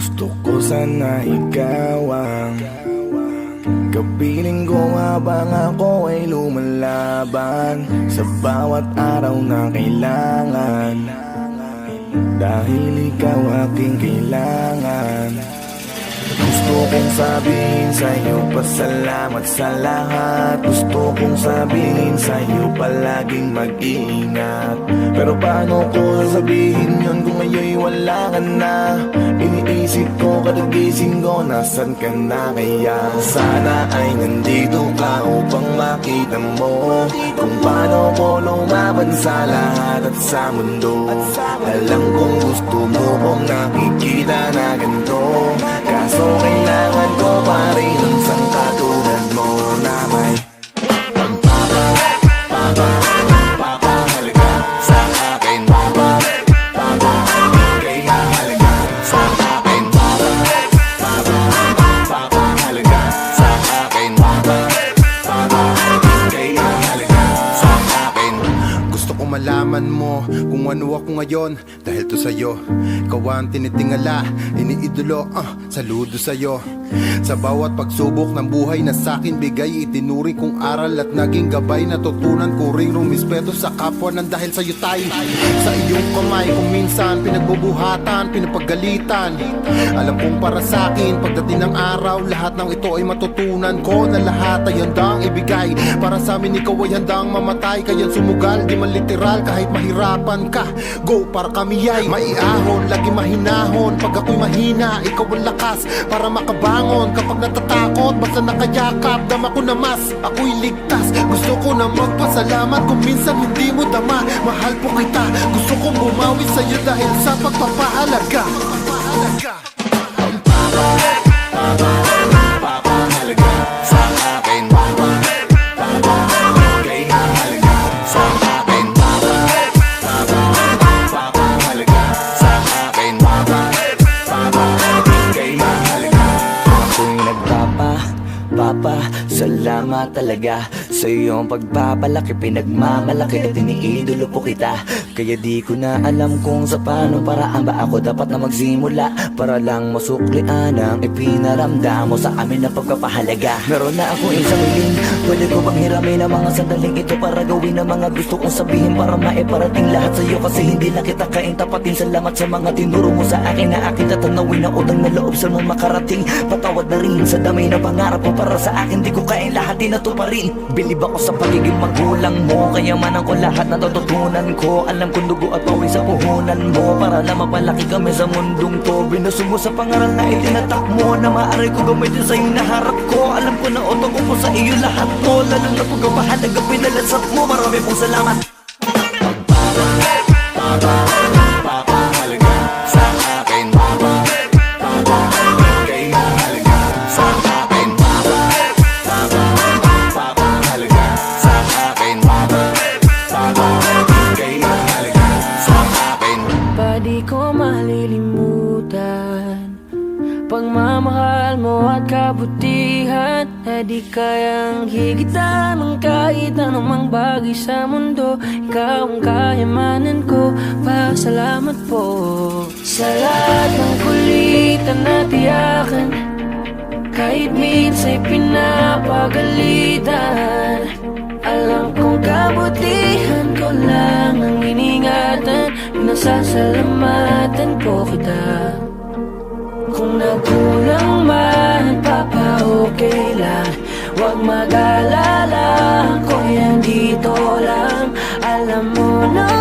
Gusto ko sana ikaw ang kapiling ko habang ako ay lumalaban sa bawat araw na kailangan. Dahil ikaw aking kailangan. Gusto kong sabihin sa'yo pasalamat sa lahat. Gusto kong sabihin sa'yo palaging mag-iingat. Pero paano ko sasabihin yun kung ngayon wala ka na? Iniisip ko kadagising ko, nasan ka na kaya? Sana ay nandito ka upang makita mo kung paano ko lumaban sa lahat at sa mundo. Alam kong gusto mo kong nakikita na ganito, kaso kailangan ko pa rin ang isang katulad mo na may papahalaga sa akin. Kaya halaga sa akin. Papahalaga sa akin. Kaya halaga sa akin. Gusto ko malaman mo kung ano ako ngayon, dahil to sa'yo. Ikaw ang tinitingala, iniidolo, saludo sa'yo. Sa bawat pagsubok ng buhay na sa'kin bigay, itinuri kong aral at naging gabay. Natutunan ko ring rumispeto sa kapwa nang dahil sa'yo tayo. Sa iyong kamay kung minsan pinagbubuhatan, pinapagalitan. Alam kong para sa'kin pagdating ng araw, lahat ng ito ay matutunan ko. Na lahat ay handang ibigay, para sa amin ikaw ay handang mamatay. Kaya't sumugal, di man literal, kahit mahirapan ka. Go para kami ay maiahon, lagi mahinahon. Pag ako'y mahina, ikaw ang lakas para makabangon. Kapag natatakot, basta nakayakap, dama ko na mas, ako'y ligtas. Gusto ko na magpasalamat kung minsan hindi mo dama. Mahal po kita, gusto kong bumawi sa'yo dahil sa pagpapahalaga. Papahalaga sa akin. Kaya halaga sa akin. Papahalaga sa akin. Kaya halaga. Ako'y salamat talaga sa iyong pagpapalaki, pinagmamalaki at iniidolo po kita. Kaya di ko na alam kung sa paano paraan ba ako dapat na magsimula para lang masuklian ang ipinaramdam mo sa amin na pagpapahalaga. Meron na akong isang hiling, pwede ko bang hiramin ang mga sandaling ito para gawin ang mga gusto kong sabihin, para maiparating lahat sa iyo kasi hindi na kita kaintapatin. Salamat sa mga tinuro mo sa akin na akin tatanawin na utang na loob sa mong makarating. Patawad na rin sa dami na pangarap mo para sa akin, di ko kain lahat inatuparin. Bilib ako sa pagiging magulang mo, kayamanan ko lahat na natutunan ko. Alam kong dugo at pawis sa puhunan mo para na mapalaki kami sa mundong to. Binusog mo sa pangaral na itinatak mo, na maaari ko gamitin sa iyong naharap ko. Alam ko na utok ko po sa iyo lahat mo, lalo na pagkabahalaga pinalasap mo. Marami pong salamat. Papahalaga sa akin. Kaya halaga sa akin. Papahalaga sa akin. Kaya halaga sa akin. Pa di ko malilimutan pagmamahal mo at kabutihan, na di kayang higitan ng kahit anumang bagay sa mundo. Ikaw ang kayamanan ko, pasalamat po sa lahat ng kulitan na tiyakan, kahit minsan'y pinapagalitan. Alam kong kabutihan ko lang ang iningatan, pinasasalamatan po kita. Kung nagkulang man, papa-okay lang, huwag mag-alala, ako yan dito lang. Alam mo na